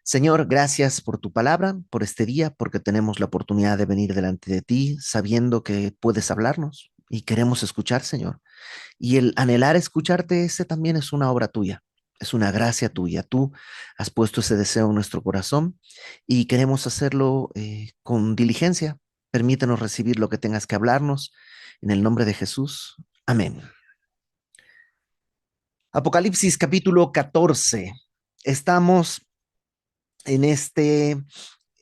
Señor, gracias por tu palabra, por este día, porque tenemos la oportunidad de venir delante de ti sabiendo que puedes hablarnos y queremos escuchar, Señor. Y el anhelar escucharte, ese también es una obra tuya, es una gracia tuya. Tú has puesto ese deseo en nuestro corazón y queremos hacerlo con diligencia. Permítenos recibir lo que tengas que hablarnos. En el nombre de Jesús. Amén. Apocalipsis capítulo 14. Estamos en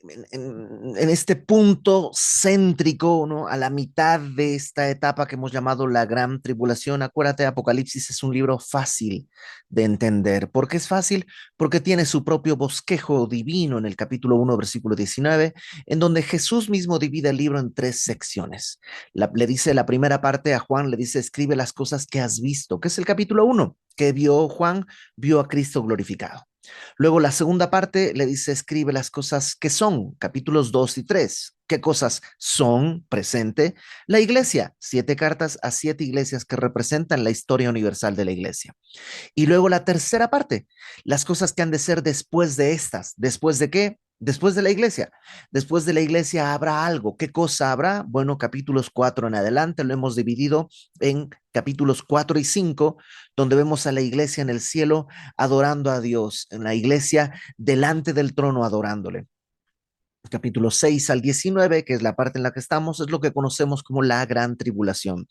en este punto céntrico, ¿no? A la mitad de esta etapa que hemos llamado la gran tribulación. Acuérdate, Apocalipsis es un libro fácil de entender. ¿Por qué es fácil? Porque tiene su propio bosquejo divino en el capítulo 1, versículo 19, en donde Jesús mismo divide el libro en tres secciones. Le dice la primera parte a Juan, le dice, escribe las cosas que has visto, que es el capítulo 1, que vio Juan, vio a Cristo glorificado. Luego la segunda parte le dice, escribe las cosas que son, capítulos 2 y 3. ¿Qué cosas son? Presente. La iglesia, 7 cartas a 7 iglesias que representan la historia universal de la iglesia. Y luego la tercera parte, las cosas que han de ser después de estas. ¿Después de qué? Después de la iglesia. Después de la iglesia habrá algo. ¿Qué cosa habrá? Bueno, capítulos 4 en adelante lo hemos dividido en capítulos 4 y 5, donde vemos a la iglesia en el cielo adorando a Dios, en la iglesia delante del trono adorándole. Capítulo 6 al 19, que es la parte en la que estamos, es lo que conocemos como la gran tribulación.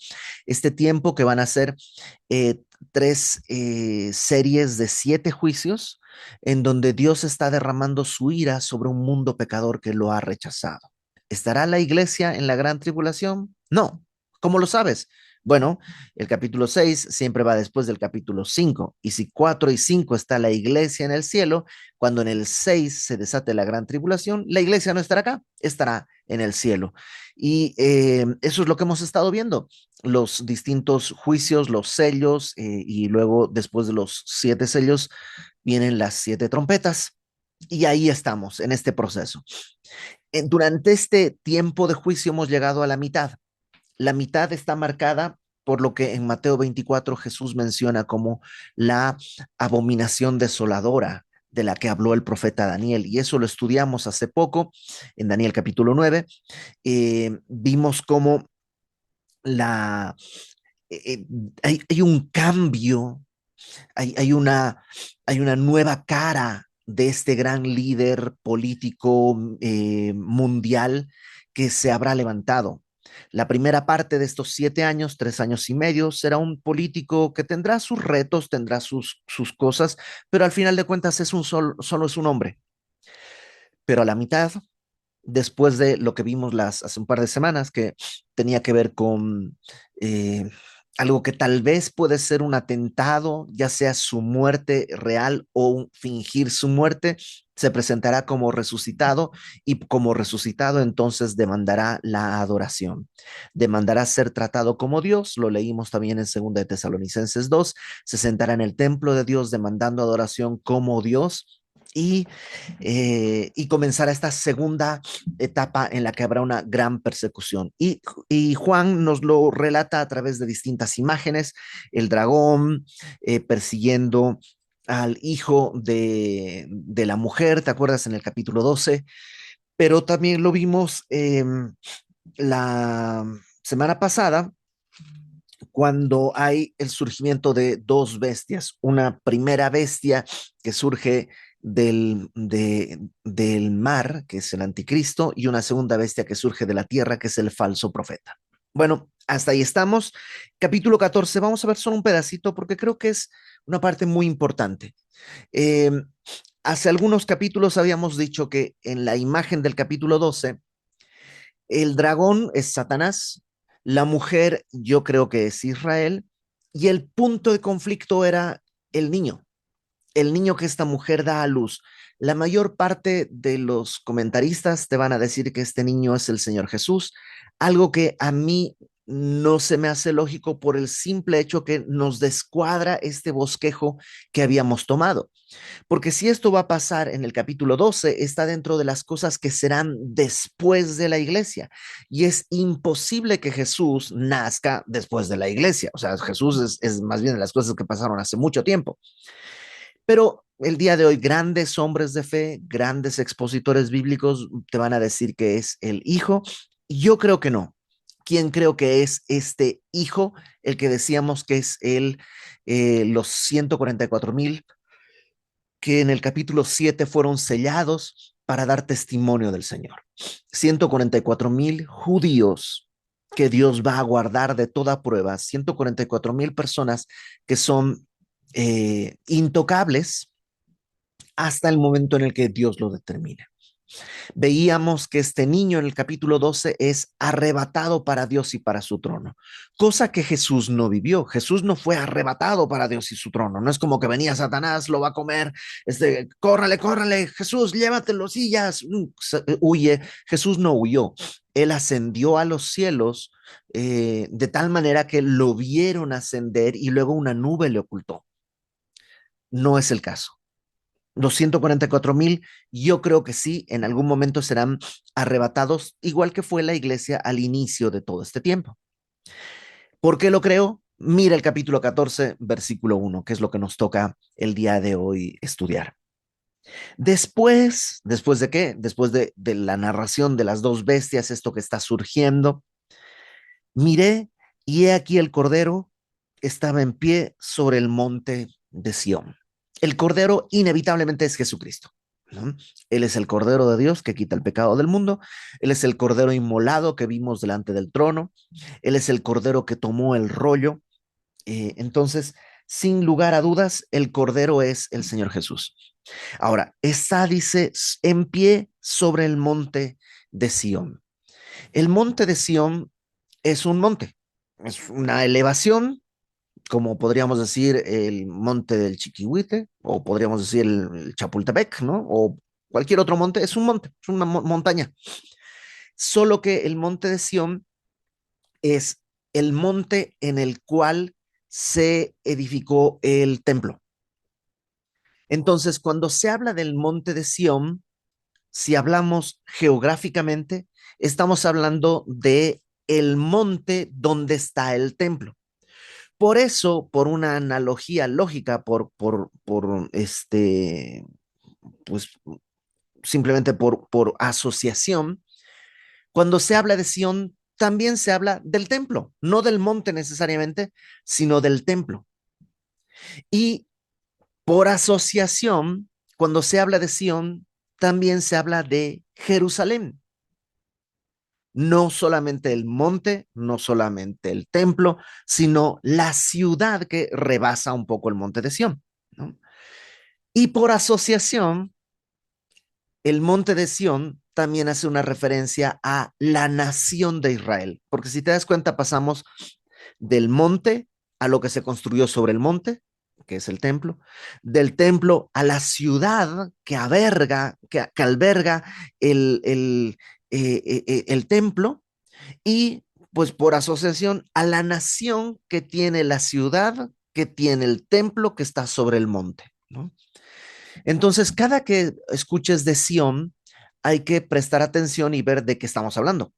Este tiempo que van a ser eh, tres series de 7 juicios en donde Dios está derramando su ira sobre un mundo pecador que lo ha rechazado. ¿Estará la iglesia en la gran tribulación? No. ¿Cómo lo sabes? Bueno, el capítulo 6 siempre va después del capítulo 5. Y si 4 y 5 está la iglesia en el cielo, cuando en el 6 se desate la gran tribulación, la iglesia no estará acá, estará en el cielo. Y eso es lo que hemos estado viendo, los distintos juicios, los sellos, y luego después de los 7 sellos vienen las 7 trompetas. Y ahí estamos, en este proceso. Durante este tiempo de juicio hemos llegado a la mitad. La mitad está marcada por lo que en Mateo 24 Jesús menciona como la abominación desoladora de la que habló el profeta Daniel. Y eso lo estudiamos hace poco en Daniel capítulo 9. Vimos cómo la, hay un cambio, hay una nueva cara de este gran líder político mundial que se habrá levantado. La primera parte de estos 7 años, 3 años y medio, será un político que tendrá sus retos, tendrá sus cosas, pero al final de cuentas es solo es un hombre. Pero a la mitad, después de lo que vimos hace un par de semanas, que tenía que ver con algo que tal vez puede ser un atentado, ya sea su muerte real o fingir su muerte, se presentará como resucitado y como resucitado entonces demandará la adoración, demandará ser tratado como Dios, lo leímos también en 2 de Tesalonicenses 2, se sentará en el templo de Dios demandando adoración como Dios y comenzará esta segunda etapa en la que habrá una gran persecución. Y Juan nos lo relata a través de distintas imágenes, el dragón persiguiendo al hijo de la mujer, ¿te acuerdas en el capítulo 12? Pero también lo vimos la semana pasada cuando hay el surgimiento de 2 bestias, una primera bestia que surge del mar, que es el anticristo, y una segunda bestia que surge de la tierra, que es el falso profeta. Bueno, hasta ahí estamos. Capítulo 14, vamos a ver solo un pedacito porque creo que es una parte muy importante. Eh, Hace algunos capítulos habíamos dicho que en la imagen del capítulo 12 el dragón es Satanás, la mujer yo creo que es Israel, y el punto de conflicto era el niño que esta mujer da a luz. La mayor parte de los comentaristas te van a decir que este niño es el Señor Jesús, algo que a mí no se me hace lógico por el simple hecho que nos descuadra este bosquejo que habíamos tomado. Porque si esto va a pasar en el capítulo 12, está dentro de las cosas que serán después de la iglesia. Y es imposible que Jesús nazca después de la iglesia. O sea, Jesús es más bien de las cosas que pasaron hace mucho tiempo. Pero el día de hoy grandes hombres de fe, grandes expositores bíblicos te van a decir que es el Hijo. Yo creo que no. ¿Quién creo que es este Hijo? El que decíamos que es los 144,000 que en el capítulo 7 fueron sellados para dar testimonio del Señor. 144,000 judíos que Dios va a guardar de toda prueba, 144,000 personas que son intocables hasta el momento en el que Dios lo determina. Veíamos que este niño en el capítulo 12 es arrebatado para Dios y para su trono, cosa que Jesús no vivió. Jesús no fue arrebatado para Dios y su trono. No es como que venía Satanás, lo va a comer, córrale, córrale, Jesús, llévatelo, sí, ya, huye. Jesús no huyó. Él ascendió a los cielos de tal manera que lo vieron ascender y luego una nube le ocultó. No es el caso. Los 144,000, yo creo que sí, en algún momento serán arrebatados, igual que fue la iglesia al inicio de todo este tiempo. ¿Por qué lo creo? Mira el capítulo 14, versículo 1, que es lo que nos toca el día de hoy estudiar. ¿Después de qué? Después de la narración de las dos bestias, esto que está surgiendo, miré y he aquí el Cordero estaba en pie sobre el monte de Sión. El Cordero inevitablemente es Jesucristo, ¿no? Él es el Cordero de Dios que quita el pecado del mundo. Él es el Cordero inmolado que vimos delante del trono. Él es el Cordero que tomó el rollo. Entonces, sin lugar a dudas, el Cordero es el Señor Jesús. Ahora, está, dice, en pie sobre el monte de Sión. El monte de Sión es un monte, es una elevación, como podríamos decir el monte del Chiquihuite, o podríamos decir el Chapultepec, ¿no? O cualquier otro monte, es un monte, es una montaña. Solo que el monte de Sión es el monte en el cual se edificó el templo. Entonces, cuando se habla del monte de Sión, si hablamos geográficamente, estamos hablando de el monte donde está el templo. Por eso, por una analogía lógica, pues simplemente por asociación, cuando se habla de Sión, también se habla del templo, no del monte necesariamente, sino del templo. Y por asociación, cuando se habla de Sión, también se habla de Jerusalén. No solamente el monte, no solamente el templo, sino la ciudad que rebasa un poco el monte de Sión, ¿no? Y por asociación, el monte de Sión también hace una referencia a la nación de Israel, porque si te das cuenta, pasamos del monte a lo que se construyó sobre el monte, que es el templo, del templo a la ciudad que alberga el templo, y pues por asociación a la nación que tiene la ciudad, que tiene el templo que está sobre el monte, ¿no? Entonces, cada que escuches de Sión, hay que prestar atención y ver de qué estamos hablando.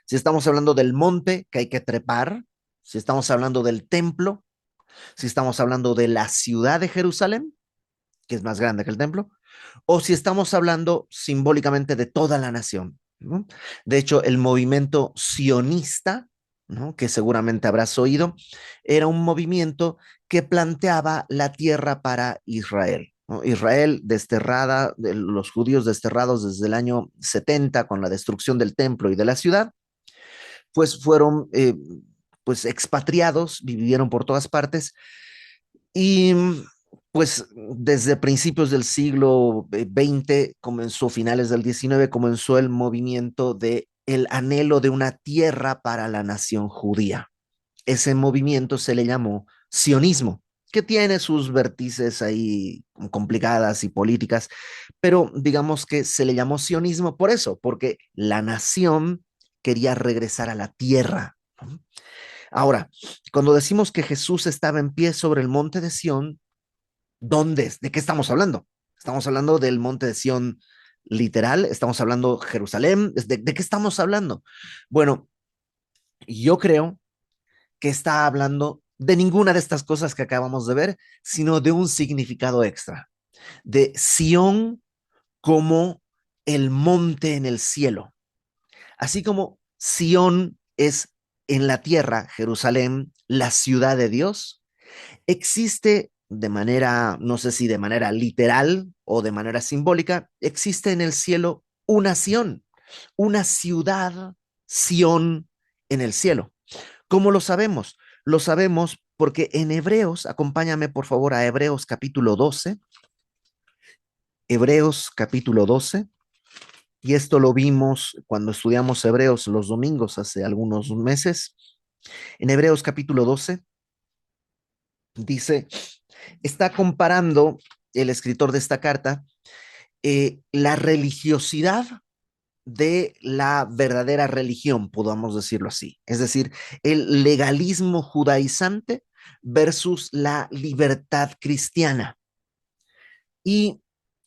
Si estamos hablando del monte que hay que trepar, si estamos hablando del templo, si estamos hablando de la ciudad de Jerusalén, que es más grande que el templo, o si estamos hablando simbólicamente de toda la nación, ¿no? De hecho, el movimiento sionista, ¿no?, que seguramente habrás oído, era un movimiento que planteaba la tierra para Israel, ¿no? Israel desterrada, los judíos desterrados desde el año 70 con la destrucción del templo y de la ciudad, pues fueron pues expatriados, vivieron por todas partes y pues desde principios del siglo XX comenzó, finales del XIX, comenzó el movimiento de el anhelo de una tierra para la nación judía. Ese movimiento se le llamó sionismo, que tiene sus vértices ahí complicadas y políticas, pero digamos que se le llamó sionismo por eso, porque la nación quería regresar a la tierra, ¿no? Ahora, cuando decimos que Jesús estaba en pie sobre el monte de Sión, ¿dónde es? ¿De qué estamos hablando? Estamos hablando del monte de Sión literal, estamos hablando Jerusalén, ¿de qué estamos hablando? Bueno, yo creo que está hablando de ninguna de estas cosas que acabamos de ver, sino de un significado extra. de Sión como el monte en el cielo. Así como Sión es en la tierra, Jerusalén, la ciudad de Dios, existe de manera, no sé si de manera literal o de manera simbólica, existe en el cielo una ciudad, Sión, en el cielo. ¿Cómo lo sabemos? Lo sabemos porque en Hebreos, acompáñame por favor a Hebreos capítulo 12, Hebreos capítulo 12, y esto lo vimos cuando estudiamos Hebreos los domingos hace algunos meses. En Hebreos capítulo 12 dice, está comparando el escritor de esta carta la religiosidad de la verdadera religión, podamos decirlo así. Es decir, el legalismo judaizante versus la libertad cristiana. Y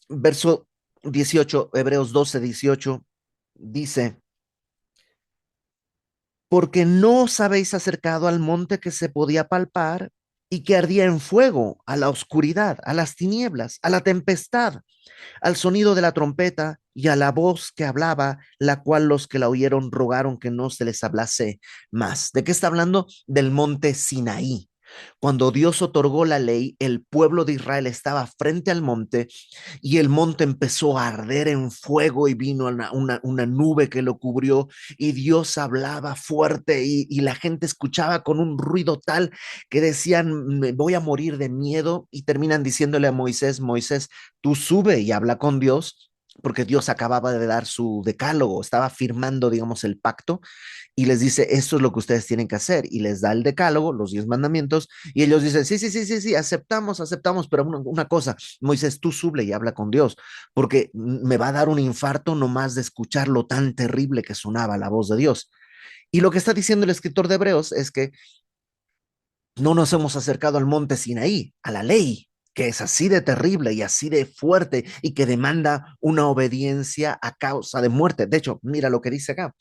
verso 18, Hebreos 12, 18, dice, porque no os habéis acercado al monte que se podía palpar y que ardía en fuego, a la oscuridad, a las tinieblas, a la tempestad, al sonido de la trompeta y a la voz que hablaba, la cual los que la oyeron rogaron que no se les hablase más. ¿De qué está hablando? Del monte Sinaí. Cuando Dios otorgó la ley, el pueblo de Israel estaba frente al monte y el monte empezó a arder en fuego y vino una nube que lo cubrió y Dios hablaba fuerte y la gente escuchaba con un ruido tal que decían, me voy a morir de miedo y terminan diciéndole a Moisés, Moisés, tú sube y habla con Dios porque Dios acababa de dar su decálogo, estaba firmando, digamos, el pacto y les dice, esto es lo que ustedes tienen que hacer y les da el decálogo, los 10 mandamientos y ellos dicen, sí, sí, sí, sí, sí, aceptamos, pero una cosa, Moisés, tú sube y habla con Dios porque me va a dar un infarto nomás de escuchar lo tan terrible que sonaba la voz de Dios. Y lo que está diciendo el escritor de Hebreos es que no nos hemos acercado al monte Sinaí, a la ley, que es así de terrible y así de fuerte y que demanda una obediencia a causa de muerte. De hecho, mira lo que dice acá,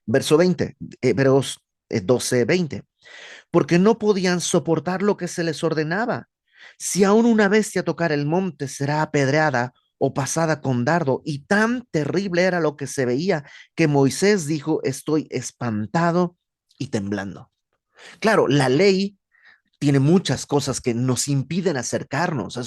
verso 20, Hebreos 12, 20, porque no podían soportar lo que se les ordenaba. Si aún una bestia tocar el monte será apedreada o pasada con dardo, y tan terrible era lo que se veía que Moisés dijo, estoy espantado y temblando. Claro, la ley tiene muchas cosas que nos impiden acercarnos.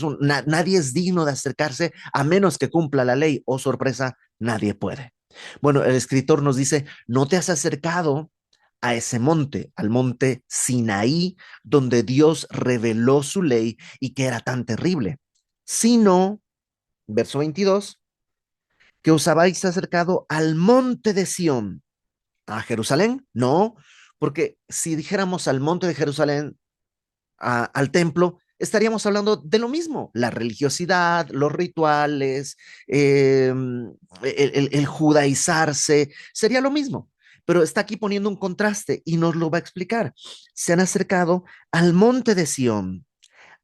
Nadie es digno de acercarse a menos que cumpla la ley. Oh, sorpresa, nadie puede. Bueno, el escritor nos dice, no te has acercado a ese monte, al monte Sinaí, donde Dios reveló su ley y que era tan terrible, sino, verso 22, que os habéis acercado al monte de Sión, a Jerusalén. No, porque si dijéramos al monte de Jerusalén, al templo, estaríamos hablando de lo mismo, la religiosidad, los rituales, el judaizarse, sería lo mismo. Pero está aquí poniendo un contraste y nos lo va a explicar. Se han acercado al monte de Sión,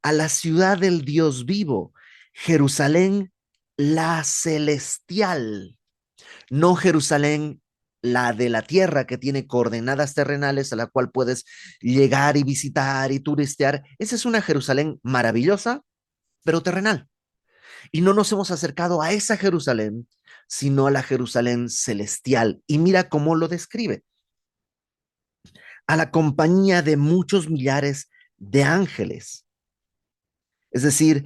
a la ciudad del Dios vivo, Jerusalén, la celestial, no Jerusalén, la de la tierra que tiene coordenadas terrenales a la cual puedes llegar y visitar y turistear. Esa es una Jerusalén maravillosa, pero terrenal. Y no nos hemos acercado a esa Jerusalén, sino a la Jerusalén celestial. Y mira cómo lo describe. A la compañía de muchos millares de ángeles. Es decir,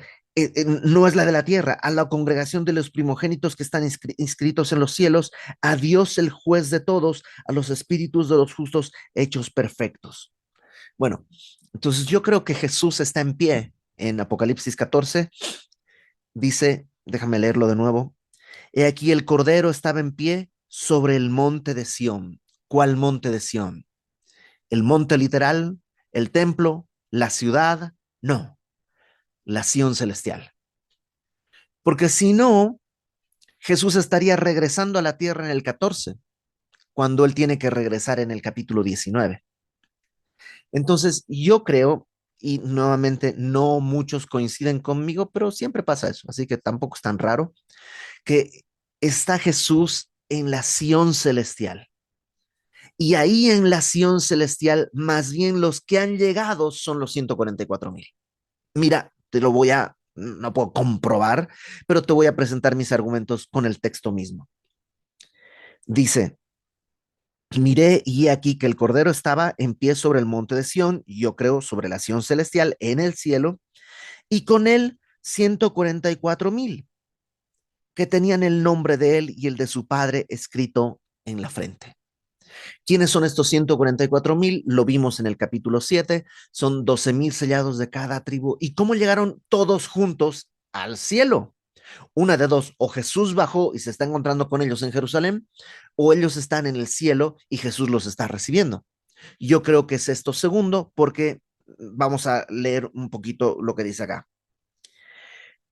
no es la de la tierra, a la congregación de los primogénitos que están inscritos en los cielos, a Dios el juez de todos, a los espíritus de los justos hechos perfectos. Bueno, entonces yo creo que Jesús está en pie en Apocalipsis 14, dice, déjame leerlo de nuevo, he aquí el Cordero estaba en pie sobre el monte de Sión. ¿Cuál monte de Sión? ¿El monte literal? ¿El templo? ¿La ciudad? No, la Sión celestial. Porque si no, Jesús estaría regresando a la tierra en el 14, cuando él tiene que regresar en el capítulo 19. Entonces, yo creo, y nuevamente no muchos coinciden conmigo, pero siempre pasa eso, así que tampoco es tan raro, que está Jesús en la Sión celestial. Y ahí en la Sión celestial, más bien los que han llegado son los 144,000. Mira, te lo voy a no puedo comprobar, pero te voy a presentar mis argumentos con el texto mismo. Dice, miré y he aquí que el Cordero estaba en pie sobre el monte de Sión, yo creo sobre la Sión celestial en el cielo, y con él 144,000 que tenían el nombre de él y el de su padre escrito en la frente. ¿Quiénes son estos 144,000? Lo vimos en el capítulo 7, son 12,000 sellados de cada tribu. ¿Y cómo llegaron todos juntos al cielo? Una de dos, o Jesús bajó y se está encontrando con ellos en Jerusalén, o ellos están en el cielo y Jesús los está recibiendo. Yo creo que es esto segundo, porque vamos a leer un poquito lo que dice acá.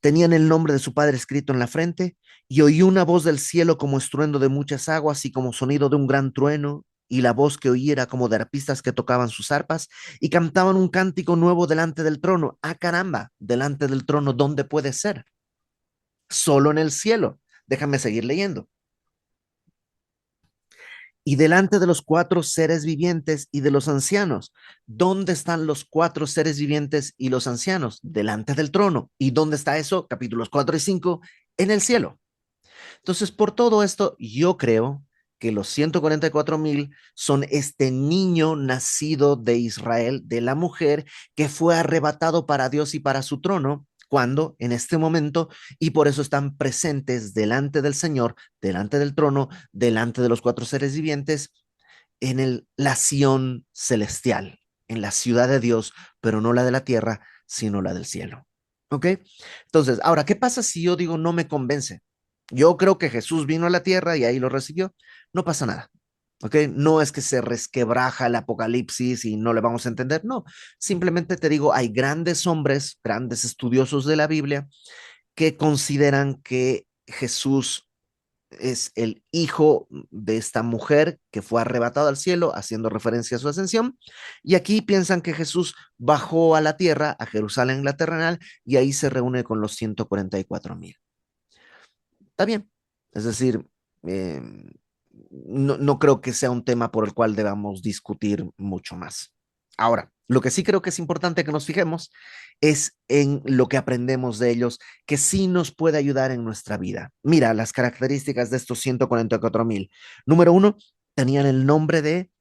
Tenían el nombre de su padre escrito en la frente, y oí una voz del cielo como estruendo de muchas aguas y como sonido de un gran trueno, y la voz que oí era como de arpistas que tocaban sus arpas y cantaban un cántico nuevo delante del trono. Ah, caramba, delante del trono, ¿dónde puede ser? Solo en el cielo. Déjame seguir leyendo. Y delante de los cuatro seres vivientes y de los ancianos. ¿Dónde están los cuatro seres vivientes y los ancianos? Delante del trono. ¿Y dónde está eso? Capítulos 4 y 5, en el cielo. Entonces, por todo esto, yo creo que los 144,000 son este niño nacido de Israel, de la mujer, que fue arrebatado para Dios y para su trono, cuando en este momento, y por eso están presentes delante del Señor, delante del trono, delante de los cuatro seres vivientes, en la Sión celestial, en la ciudad de Dios, pero no la de la tierra, sino la del cielo. ¿Ok? Entonces, ahora, ¿qué pasa si yo digo no me convence? Yo creo que Jesús vino a la tierra y ahí lo recibió. No pasa nada. ¿Ok? No es que se resquebraja el Apocalipsis y no le vamos a entender. No, simplemente te digo, hay grandes hombres, grandes estudiosos de la Biblia que consideran que Jesús es el hijo de esta mujer que fue arrebatado al cielo, haciendo referencia a su ascensión. Y aquí piensan que Jesús bajó a la tierra, a Jerusalén la terrenal, y ahí se reúne con los 144,000. Está bien. Es decir, eh, no creo que sea un tema por el cual debamos discutir mucho más. Ahora, lo que sí creo que es importante que nos fijemos es en lo que aprendemos de ellos, que sí nos puede ayudar en nuestra vida. Mira las características de estos 144,000. Número uno, tenían el nombre de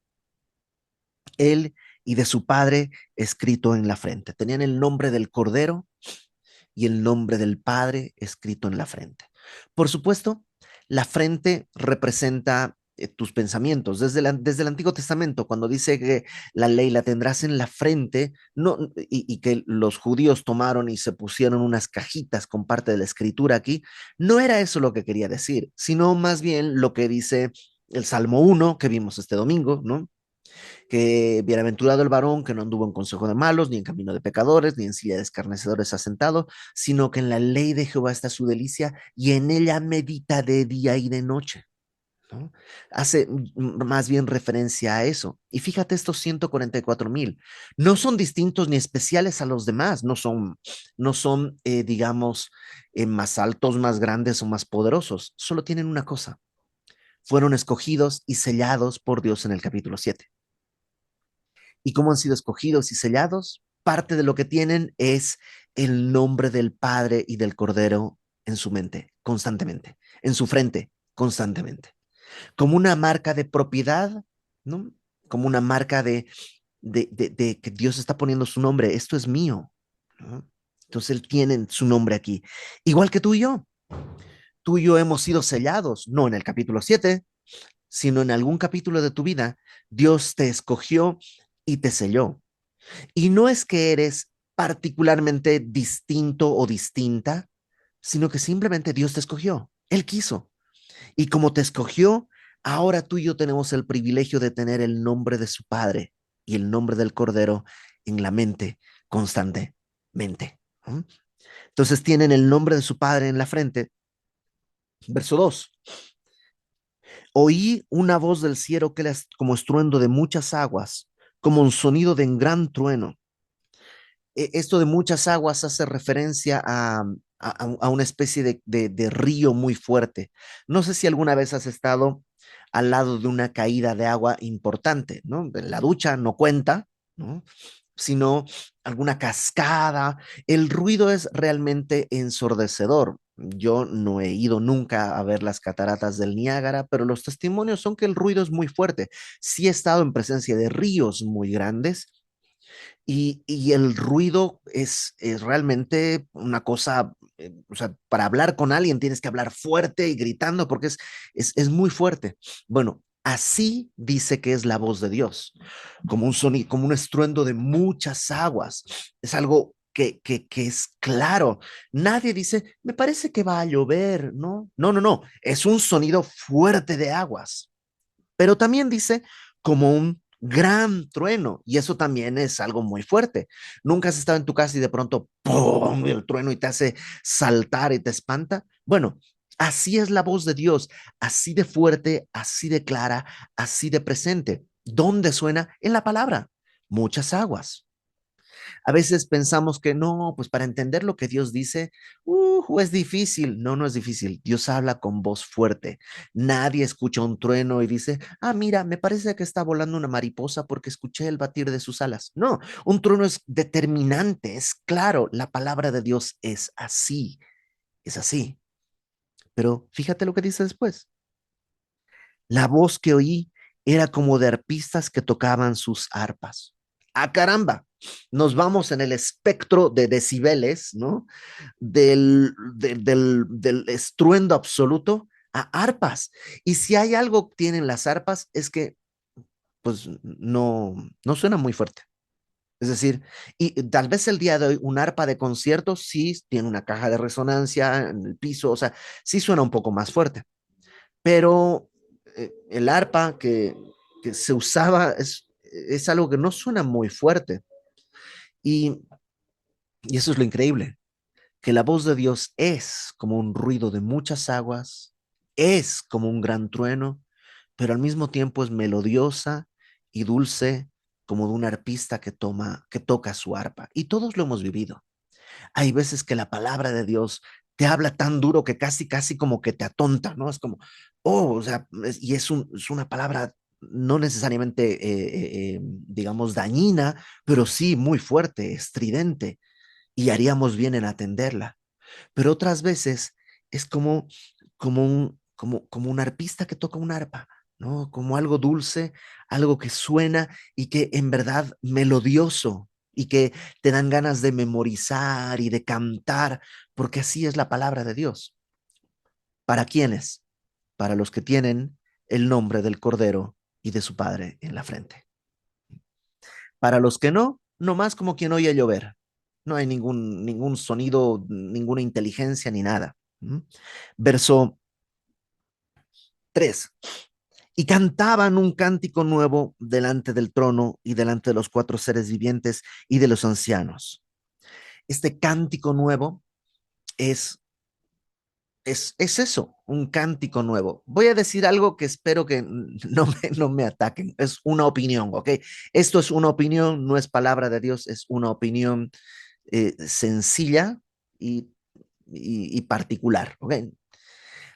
él y de su padre escrito en la frente. Tenían el nombre del Cordero y el nombre del Padre escrito en la frente. Por supuesto, la frente representa tus pensamientos. Desde el Antiguo Testamento, cuando dice que la ley la tendrás en la frente, no, y que los judíos tomaron y se pusieron unas cajitas con parte de la escritura aquí, no era eso lo que quería decir, sino más bien lo que dice el Salmo 1 que vimos este domingo, ¿no? Que bienaventurado el varón que no anduvo en consejo de malos, ni en camino de pecadores, ni en silla de escarnecedores asentado, sino que en la ley de Jehová está su delicia y en ella medita de día y de noche. ¿No? Hace más bien referencia a eso. Y fíjate, estos 144,000 no son distintos ni especiales a los demás, no son digamos, más altos, más grandes o más poderosos, solo tienen una cosa, fueron escogidos y sellados por Dios en el capítulo 7. ¿Y cómo han sido escogidos y sellados? Parte de lo que tienen es el nombre del Padre y del Cordero en su mente, constantemente, en su frente, constantemente, como una marca de propiedad, ¿no? Como una marca de que Dios está poniendo su nombre, esto es mío, ¿no? Entonces Él tiene su nombre aquí, igual que tú y yo hemos sido sellados, no en el capítulo 7, sino en algún capítulo de tu vida, Dios te escogió y te selló. Y no es que eres particularmente distinto o distinta, sino que simplemente Dios te escogió. Él quiso. Y como te escogió, ahora tú y yo tenemos el privilegio de tener el nombre de su Padre y el nombre del Cordero en la mente constantemente. ¿Mm? Entonces tienen el nombre de su Padre en la frente. Verso 2. Oí una voz del cielo que era como estruendo de muchas aguas, como un sonido de un gran trueno. Esto de muchas aguas hace referencia a una especie de río muy fuerte. No sé si alguna vez has estado al lado de una caída de agua importante, ¿no? La ducha no cuenta, ¿no? sino alguna cascada. El ruido es realmente ensordecedor. Yo no he ido nunca a ver las cataratas del Niágara, pero los testimonios son que el ruido es muy fuerte. Sí he estado en presencia de ríos muy grandes y el ruido es realmente una cosa, o sea, para hablar con alguien tienes que hablar fuerte y gritando porque es muy fuerte. Bueno, así dice que es la voz de Dios, como un sonido, como un estruendo de muchas aguas. Es algo que es claro. Nadie dice, me parece que va a llover, ¿no? No, no, no. Es un sonido fuerte de aguas, pero también dice como un gran trueno, y eso también es algo muy fuerte. Nunca has estado en tu casa y de pronto, ¡pum!, el trueno y te hace saltar y te espanta. Bueno, así es la voz de Dios, así de fuerte, así de clara, así de presente. ¿Dónde suena? En la palabra, muchas aguas. A veces pensamos que no, pues para entender lo que Dios dice, es difícil. No, no es difícil. Dios habla con voz fuerte. Nadie escucha un trueno y dice, ah, mira, me parece que está volando una mariposa porque escuché el batir de sus alas. No, un trueno es determinante, es claro. La palabra de Dios es así, es así. Pero fíjate lo que dice después. La voz que oí era como de arpistas que tocaban sus arpas. ¡Ah, caramba! Nos vamos en el espectro de decibeles, ¿no? Del estruendo absoluto a arpas. Y si hay algo que tienen las arpas es que, pues, no suena muy fuerte. Es decir, y tal vez el día de hoy un arpa de concierto sí tiene una caja de resonancia en el piso, o sea, sí suena un poco más fuerte, pero el arpa que se usaba es algo que no suena muy fuerte. Y, y eso es lo increíble, que la voz de Dios es como un ruido de muchas aguas, es como un gran trueno, pero al mismo tiempo es melodiosa y dulce como de un arpista que toca su arpa. Y todos lo hemos vivido. Hay veces que la palabra de Dios te habla tan duro que casi, casi como que te atonta, ¿no? Es como, oh, o sea, y es una palabra no necesariamente, digamos, dañina, pero sí muy fuerte, estridente, y haríamos bien en atenderla. Pero otras veces es como un arpista que toca un arpa, ¿no? Como algo dulce, algo que suena y que en verdad melodioso y que te dan ganas de memorizar y de cantar, porque así es la palabra de Dios. ¿Para quiénes? Para los que tienen el nombre del Cordero y de su Padre en la frente. Para los que no, no más como quien oye llover. No hay ningún sonido, ninguna inteligencia ni nada. ¿Mm? Verso 3. Y cantaban un cántico nuevo delante del trono y delante de los cuatro seres vivientes y de los ancianos. Este cántico nuevo es, es eso, un cántico nuevo. Voy a decir algo que espero que no me ataquen. Es una opinión, ¿ok? Esto es una opinión, no es palabra de Dios, es una opinión sencilla y, y particular, ¿ok?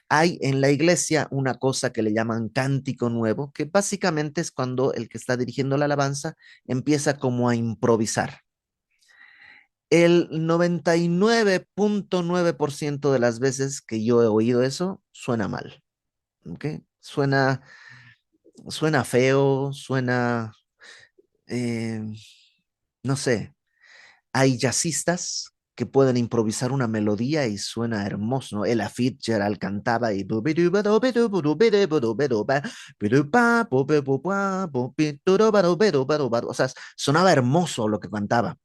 Hay en la iglesia una cosa que le llaman cántico nuevo, que básicamente es cuando el que está dirigiendo la alabanza empieza como a improvisar. El 99.9% de las veces que yo he oído eso, suena mal, ¿ok? Suena feo, eh, no sé, hay jazzistas que pueden improvisar una melodía y suena hermoso, ¿no? Ella Fitzgerald cantaba y o sea, sonaba hermoso lo que cantaba.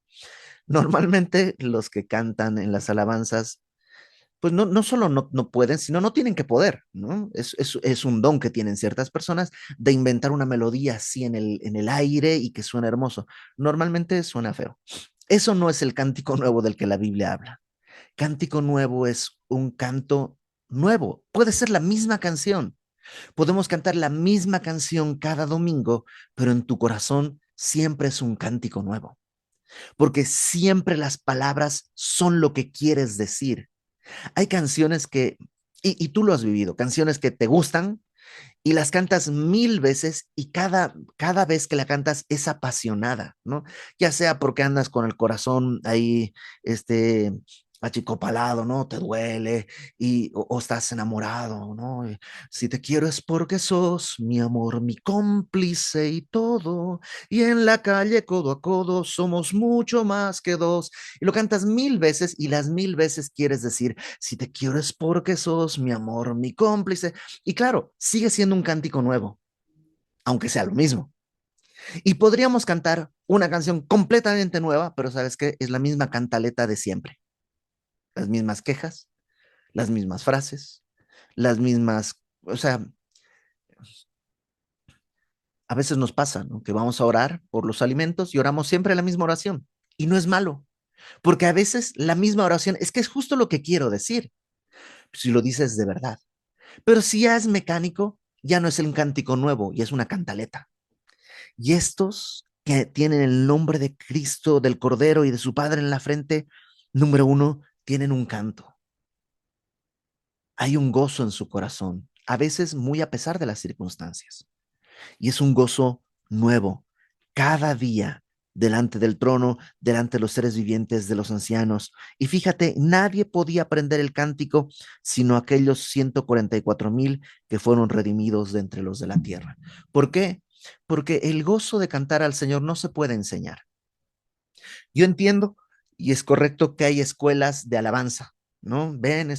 Normalmente los que cantan en las alabanzas, pues no solo no pueden, sino no tienen que poder, ¿no? Es un don que tienen ciertas personas de inventar una melodía así en el aire y que suena hermoso. Normalmente suena feo. Eso no es el cántico nuevo del que la Biblia habla. Cántico nuevo es un canto nuevo. Puede ser la misma canción. Podemos cantar la misma canción cada domingo, pero en tu corazón siempre es un cántico nuevo, porque siempre las palabras son lo que quieres decir. Hay canciones que, y tú lo has vivido, canciones que te gustan, y las cantas mil veces y cada vez que la cantas es apasionada, ¿no? Ya sea porque andas con el corazón ahí, este, achicopalado, ¿no? Te duele o estás enamorado, ¿no? Si te quiero es porque sos mi amor, mi cómplice y todo. Y en la calle codo a codo somos mucho más que dos. Y lo cantas mil veces y las mil veces quieres decir, si te quiero es porque sos mi amor, mi cómplice. Y claro, sigue siendo un cántico nuevo, aunque sea lo mismo. Y podríamos cantar una canción completamente nueva, pero ¿sabes qué? Es la misma cantaleta de siempre. Las mismas quejas, las mismas frases, las mismas, o sea, a veces nos pasa, ¿no? Que vamos a orar por los alimentos y oramos siempre la misma oración. Y no es malo, porque a veces la misma oración es que es justo lo que quiero decir, si lo dices de verdad. Pero si ya es mecánico, ya no es el cántico nuevo y es una cantaleta. Y estos que tienen el nombre de Cristo, del Cordero y de su Padre en la frente, número uno, tienen un canto. Hay un gozo en su corazón, a veces muy a pesar de las circunstancias. Y es un gozo nuevo, cada día, delante del trono, delante de los seres vivientes, de los ancianos. Y fíjate, nadie podía aprender el cántico sino aquellos 144,000 que fueron redimidos de entre los de la tierra. ¿Por qué? Porque el gozo de cantar al Señor no se puede enseñar. Yo entiendo y es correcto que hay escuelas de alabanza, ¿no? Ven,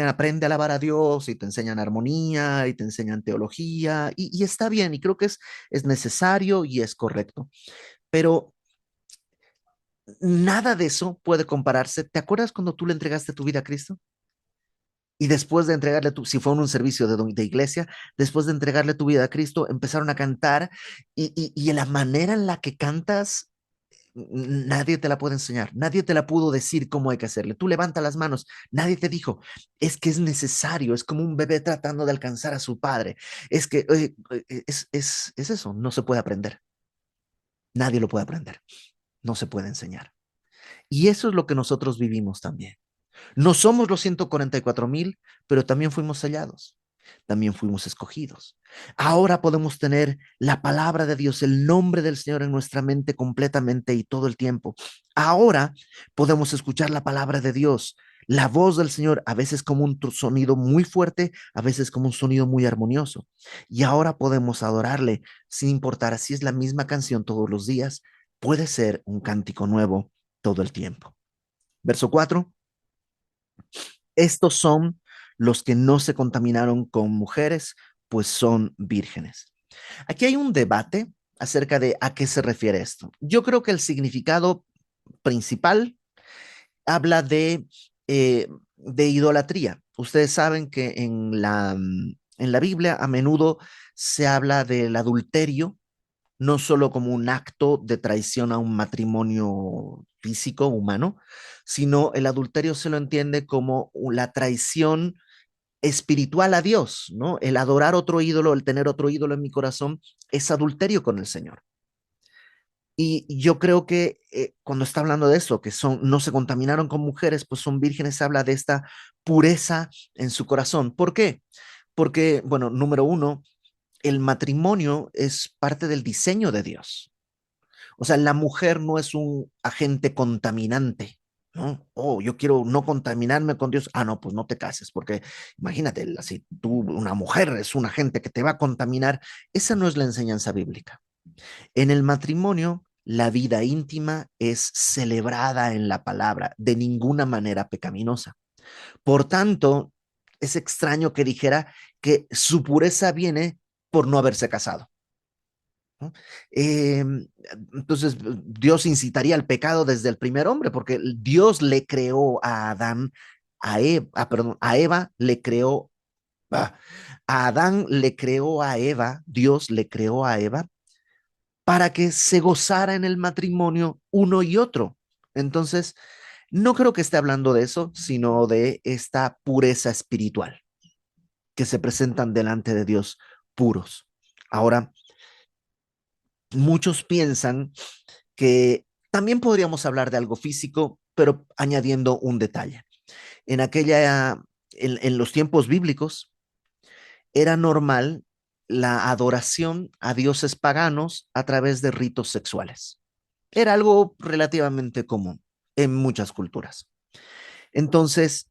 aprende a alabar a Dios y te enseñan armonía y te enseñan teología y está bien y creo que es necesario y es correcto, pero nada de eso puede compararse. ¿Te acuerdas cuando tú le entregaste tu vida a Cristo? Y después de entregarle si fue en un servicio de iglesia, después de entregarle tu vida a Cristo, empezaron a cantar y en la manera en la que cantas nadie te la puede enseñar, nadie te la pudo decir cómo hay que hacerle. Tú levanta las manos, nadie te dijo, es que es necesario, es como un bebé tratando de alcanzar a su padre. Es que es eso, no se puede aprender, nadie lo puede aprender, no se puede enseñar. Y eso es lo que nosotros vivimos también. No somos los 144,000, pero también fuimos sellados, también fuimos escogidos. Ahora podemos tener la palabra de Dios, el nombre del Señor en nuestra mente completamente y todo el tiempo. Ahora podemos escuchar la palabra de Dios, la voz del Señor, a veces como un sonido muy fuerte, a veces como un sonido muy armonioso. Y ahora podemos adorarle sin importar si es la misma canción todos los días, puede ser un cántico nuevo todo el tiempo. Verso 4. Estos son los que no se contaminaron con mujeres, pues son vírgenes. Aquí hay un debate acerca de a qué se refiere esto. Yo creo que el significado principal habla de idolatría. Ustedes saben que en la Biblia a menudo se habla del adulterio, no solo como un acto de traición a un matrimonio físico, humano, sino el adulterio se lo entiende como la traición espiritual a Dios, ¿no? El adorar otro ídolo, el tener otro ídolo en mi corazón, es adulterio con el Señor. Y yo creo que cuando está hablando de eso, que no se contaminaron con mujeres, pues son vírgenes, habla de esta pureza en su corazón. ¿Por qué? Porque, bueno, número uno, el matrimonio es parte del diseño de Dios. O sea, la mujer no es un agente contaminante, ¿no? Oh, yo quiero no contaminarme con Dios. Ah, no, pues no te cases, porque imagínate, si tú, una mujer es un agente que te va a contaminar, esa no es la enseñanza bíblica. En el matrimonio, la vida íntima es celebrada en la palabra, de ninguna manera pecaminosa. Por tanto, es extraño que dijera que su pureza viene por no haberse casado. ¿No? Entonces, Dios incitaría al pecado desde el primer hombre, porque Dios le creó a Adán, perdón, a Eva le creó, ah, a Adán le creó a Eva, Dios le creó a Eva para que se gozara en el matrimonio uno y otro. Entonces, no creo que esté hablando de eso, sino de esta pureza espiritual, que se presentan delante de Dios puros. Ahora, muchos piensan que también podríamos hablar de algo físico, pero añadiendo un detalle. En los tiempos bíblicos, era normal la adoración a dioses paganos a través de ritos sexuales. Era algo relativamente común en muchas culturas. Entonces,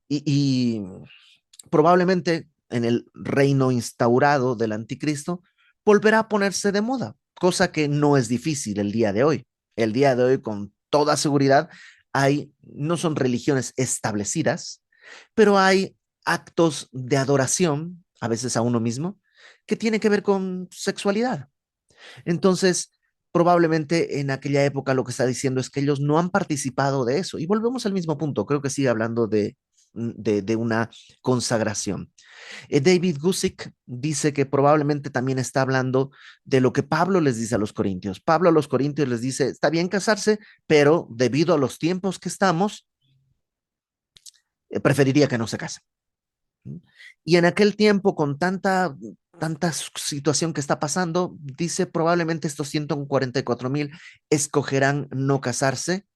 probablemente en el reino instaurado del anticristo volverá a ponerse de moda, cosa que no es difícil el día de hoy. El día de hoy, con toda seguridad, no son religiones establecidas, pero hay actos de adoración, a veces a uno mismo, que tiene que ver con sexualidad. Entonces, probablemente en aquella época lo que está diciendo es que ellos no han participado de eso. Y volvemos al mismo punto, creo que sigue hablando de una consagración. David Gusick dice que probablemente también está hablando de lo que Pablo les dice a los corintios. Pablo a los corintios les dice, está bien casarse, pero debido a los tiempos que estamos, preferiría que no se casen. Y en aquel tiempo, con tanta situación que está pasando, dice probablemente estos 144,000 escogerán no casarse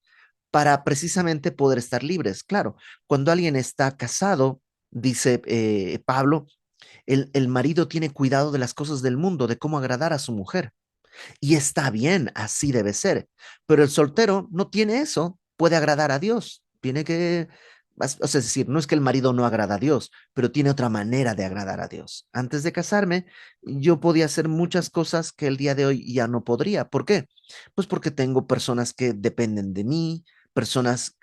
para precisamente poder estar libres. Claro, cuando alguien está casado, dice Pablo, el marido tiene cuidado de las cosas del mundo, de cómo agradar a su mujer. Y está bien, así debe ser. Pero el soltero no tiene eso, puede agradar a Dios. Tiene que, es decir, no es que el marido no agrada a Dios, pero tiene otra manera de agradar a Dios. Antes de casarme, yo podía hacer muchas cosas que el día de hoy ya no podría. ¿Por qué? Pues porque tengo personas que dependen de mí, personas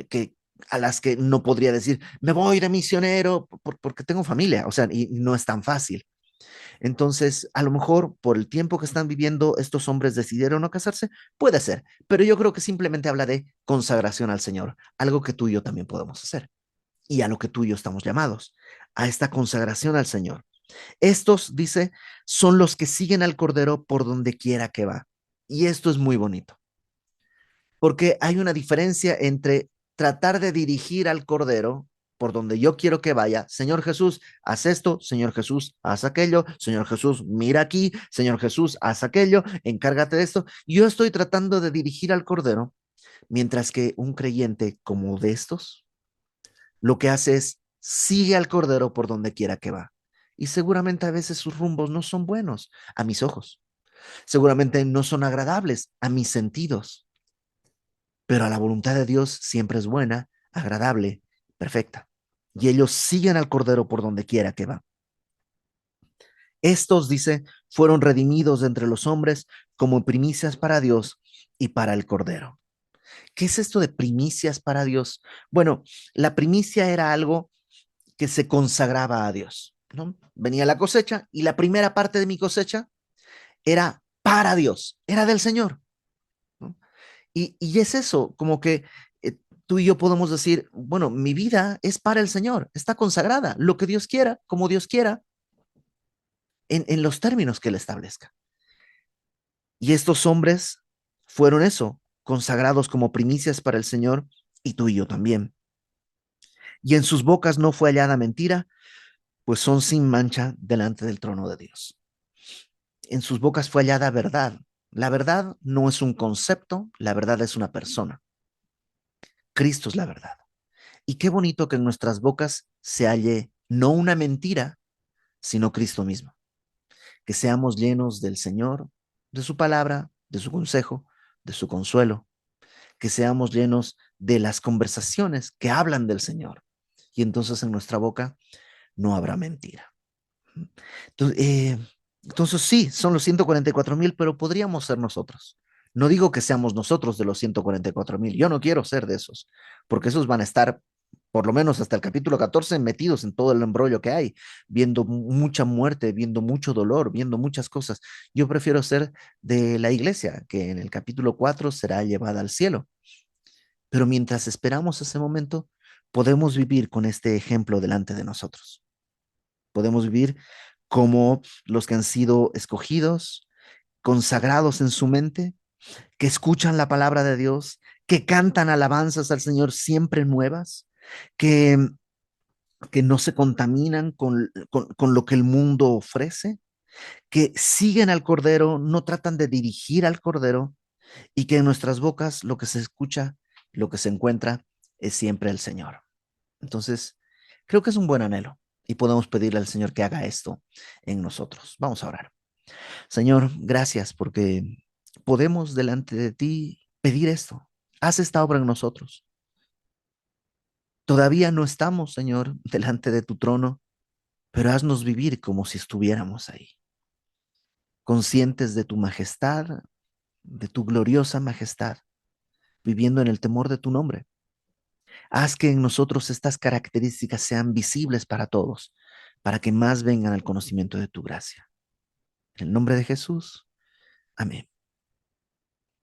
que a las que no podría decir, me voy de misionero, porque tengo familia, o sea, y no es tan fácil. Entonces, a lo mejor por el tiempo que están viviendo, estos hombres decidieron no casarse, puede ser, pero yo creo que simplemente habla de consagración al Señor, algo que tú y yo también podemos hacer y a lo que tú y yo estamos llamados, a esta consagración al Señor. Estos, dice, son los que siguen al Cordero por donde quiera que va. Y esto es muy bonito, porque hay una diferencia entre tratar de dirigir al Cordero por donde yo quiero que vaya. Señor Jesús, haz esto, Señor Jesús, haz aquello, Señor Jesús, mira aquí, Señor Jesús, haz aquello, encárgate de esto. Yo estoy tratando de dirigir al Cordero, mientras que un creyente como de estos, lo que hace es sigue al Cordero por donde quiera que va. Y seguramente a veces sus rumbos no son buenos a mis ojos. Seguramente no son agradables a mis sentidos, pero a la voluntad de Dios siempre es buena, agradable, perfecta. Y ellos siguen al Cordero por donde quiera que va. Estos, dice, fueron redimidos de entre los hombres como primicias para Dios y para el Cordero. ¿Qué es esto de primicias para Dios? Bueno, la primicia era algo que se consagraba a Dios, ¿no? Venía la cosecha y la primera parte de mi cosecha era para Dios, era del Señor, ¿no? Y es eso, como que tú y yo podemos decir, bueno, mi vida es para el Señor, está consagrada, lo que Dios quiera, como Dios quiera, en los términos que Él establezca. Y estos hombres fueron eso, consagrados como primicias para el Señor, y tú y yo también. Y en sus bocas no fue hallada mentira, pues son sin mancha delante del trono de Dios. En sus bocas fue hallada verdad. La verdad no es un concepto, la verdad es una persona. Cristo es la verdad. Y qué bonito que en nuestras bocas se halle no una mentira, sino Cristo mismo. Que seamos llenos del Señor, de su palabra, de su consejo, de su consuelo. Que seamos llenos de las conversaciones que hablan del Señor. Y entonces en nuestra boca no habrá mentira. Entonces, entonces sí, son los 144,000, pero podríamos ser nosotros. No digo que seamos nosotros de los 144,000. Yo no quiero ser de esos, porque esos van a estar, por lo menos hasta el capítulo 14, metidos en todo el embrollo que hay, viendo mucha muerte, viendo mucho dolor, viendo muchas cosas. Yo prefiero ser de la iglesia, que en el capítulo 4 será llevada al cielo. Pero mientras esperamos ese momento, podemos vivir con este ejemplo delante de nosotros. Podemos vivir como los que han sido escogidos, consagrados en su mente, que escuchan la palabra de Dios, que cantan alabanzas al Señor siempre nuevas, que, que no se contaminan con lo que el mundo ofrece, que siguen al Cordero, no tratan de dirigir al Cordero y que en nuestras bocas lo que se escucha, lo que se encuentra es siempre el Señor. Entonces, creo que es un buen anhelo. y podemos pedirle al Señor que haga esto en nosotros. Vamos a orar. Señor, gracias porque podemos delante de ti pedir esto. Haz esta obra en nosotros. Todavía no estamos, Señor, delante de tu trono, pero haznos vivir como si estuviéramos ahí, conscientes de tu majestad, de tu gloriosa majestad, viviendo en el temor de tu nombre. Haz que en nosotros estas características sean visibles para todos, para que más vengan al conocimiento de tu gracia. En el nombre de Jesús. Amén.